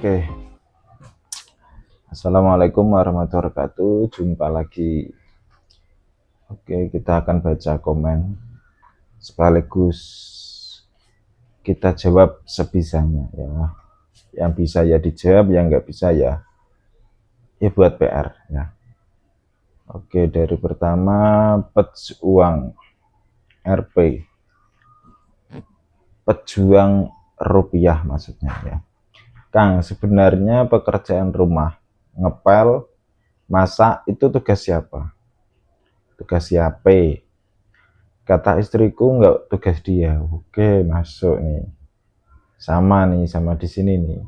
Oke, Assalamualaikum warahmatullahi wabarakatuh. Jumpa lagi. Oke, kita akan baca komen sekaligus kita jawab sebisanya ya. Yang bisa ya dijawab, yang nggak bisa ya buat PR ya. Oke, dari pertama Pejuang RP, pejuang rupiah maksudnya ya. Kang, sebenarnya pekerjaan rumah, ngepel, masak itu tugas siapa? Tugas siapa? Kata istriku nggak tugas dia. Oke, masuk nih. Sama di sini nih.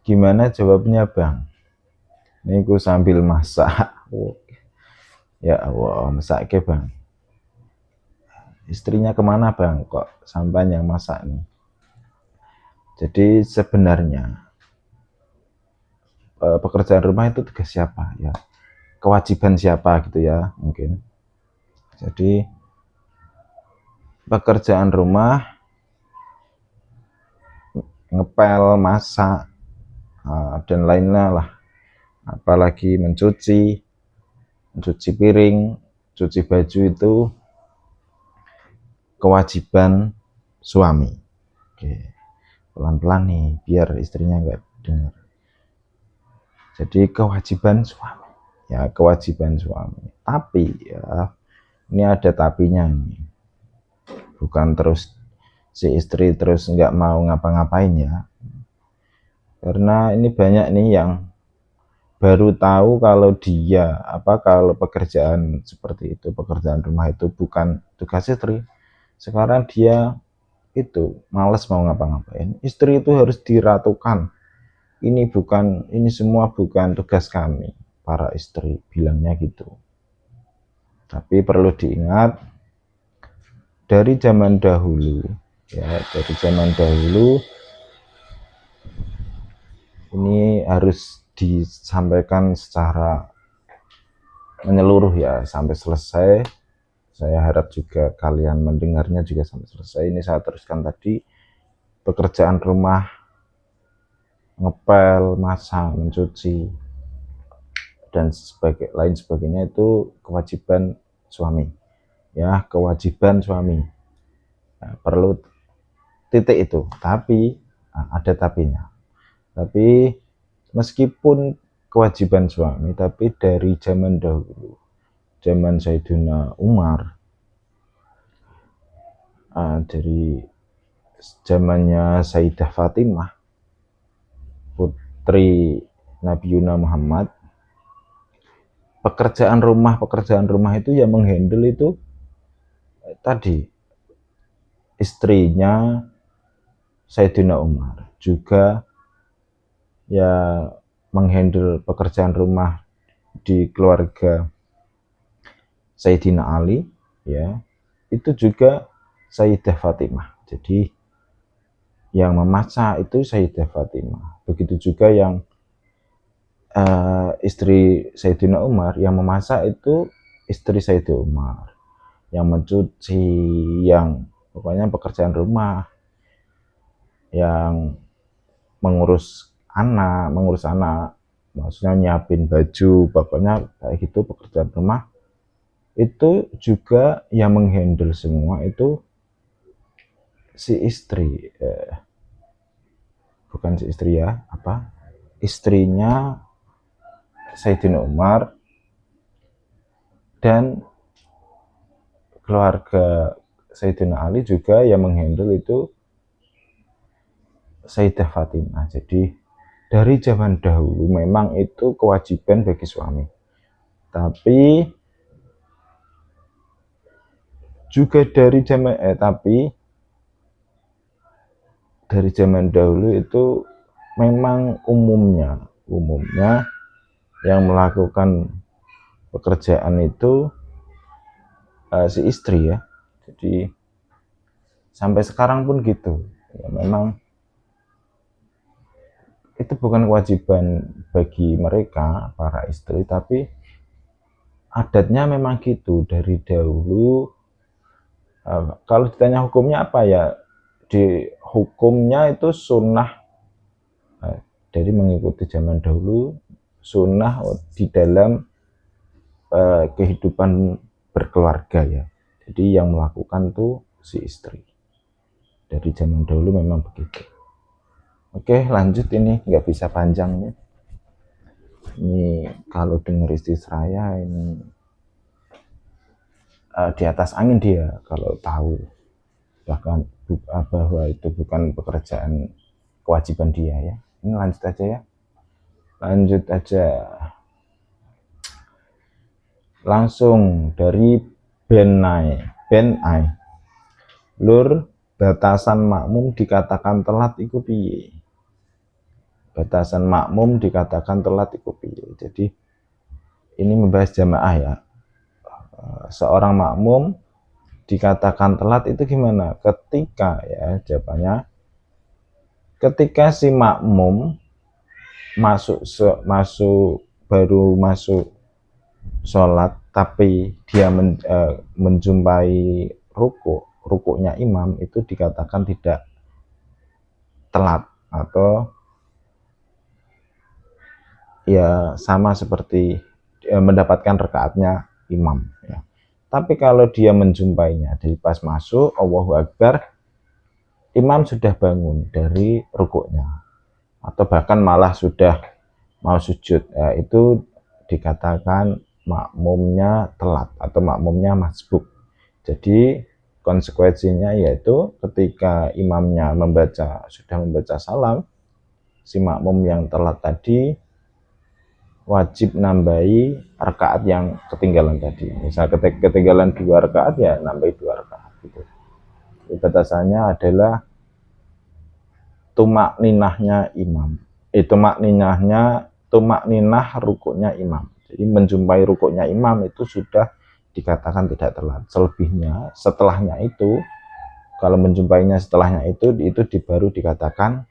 Gimana jawabnya, Bang? Ini ku sambil masak. Ya Allah, masak ke, Bang. Istrinya kemana, Bang? Kok sampai yang masak nih? Jadi sebenarnya pekerjaan rumah itu tugas siapa ya? Kewajiban siapa gitu ya mungkin. Jadi pekerjaan rumah ngepel, masak dan lainnya lah. Apalagi mencuci piring, cuci baju itu kewajiban suami. Oke, pelan-pelan nih biar istrinya nggak dengar. Jadi kewajiban suami, ya kewajiban suami. Tapi ya ini ada tapinya nih. Bukan terus si istri terus nggak mau ngapa-ngapain ya. Karena ini banyak nih yang baru tahu kalau kalau pekerjaan seperti itu, pekerjaan rumah itu bukan tugas istri. Sekarang dia itu males mau ngapa-ngapain. Istri itu harus diratukan. Ini semua bukan tugas kami, para istri bilangnya gitu. Tapi perlu diingat dari zaman dahulu ini harus disampaikan secara menyeluruh ya sampai selesai. Saya harap juga kalian mendengarnya juga sampai selesai. Ini saya teruskan tadi, pekerjaan rumah, ngepel, masak, mencuci, dan lain sebagainya itu kewajiban suami. Ya, kewajiban suami. Nah, perlu titik itu. Tapi ada tapinya. Tapi meskipun kewajiban suami, tapi dari zaman dahulu, zaman Sayyidina Umar, dari zamannya Sayyidah Fatimah, putri Nabi Yuna Muhammad, pekerjaan rumah itu yang menghandle itu tadi istrinya Sayyidina Umar, juga ya menghandle pekerjaan rumah di keluarga Sayyidina Ali ya, itu juga Sayyidah Fatimah. Jadi yang memasak itu Sayyidah Fatimah. Begitu juga yang istri Sayyidina Umar, yang memasak itu istri Sayyidina Umar. Yang mencuci, yang pokoknya pekerjaan rumah, yang mengurus anak, maksudnya nyiapin baju, pokoknya kayak gitu pekerjaan rumah. Itu juga yang menghandle semua itu si istri, bukan si istri ya, istrinya Sayyidina Umar, dan keluarga Sayyidina Ali juga yang menghandle itu Sayyidah Fatimah. Jadi dari zaman dahulu memang itu kewajiban bagi suami. Tapi juga dari zaman dahulu itu memang umumnya yang melakukan pekerjaan itu si istri ya. Jadi sampai sekarang pun gitu ya, memang itu bukan kewajiban bagi mereka para istri, tapi adatnya memang gitu dari dahulu. Kalau ditanya hukumnya apa ya, di hukumnya itu sunnah dari mengikuti zaman dahulu sunnah di dalam kehidupan berkeluarga ya. Jadi yang melakukan tuh si istri. Dari zaman dahulu memang begitu. Oke, lanjut, ini nggak bisa panjang nih. Ini kalau dengar istri saya ini di atas angin dia kalau tahu, bahkan bahwa itu bukan pekerjaan kewajiban dia ya. Ini lanjut aja ya. Lanjut aja. Langsung dari Ben Ai. Lur, batasan makmum dikatakan telat iku piye? Batasan makmum dikatakan telat iku piye? Jadi ini membahas jamaah ya. Seorang makmum dikatakan telat itu gimana? Ketika ya, jawabannya ketika si makmum baru masuk sholat, tapi dia menjumpai rukuknya imam, itu dikatakan tidak telat, atau ya sama seperti mendapatkan rakaatnya imam ya. Tapi kalau dia menjumpainya dari pas masuk Allahu Akbar, imam sudah bangun dari rukuknya atau bahkan malah sudah mau sujud ya, itu dikatakan makmumnya telat atau makmumnya masbuk. Jadi konsekuensinya yaitu ketika imamnya sudah membaca salam, si makmum yang telat tadi wajib nambahi rakaat yang ketinggalan tadi. Misal ketinggalan 2 rakaat ya nambahi 2 rakaat gitu. Batasannya adalah tumak ninahnya imam. Tumak ninah rukuknya imam. Jadi menjumpai rukuknya imam itu sudah dikatakan tidak telat. Selebihnya setelahnya itu, kalau menjumpainya setelahnya itu baru dikatakan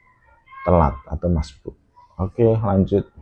telat atau masbuk. Oke, lanjut.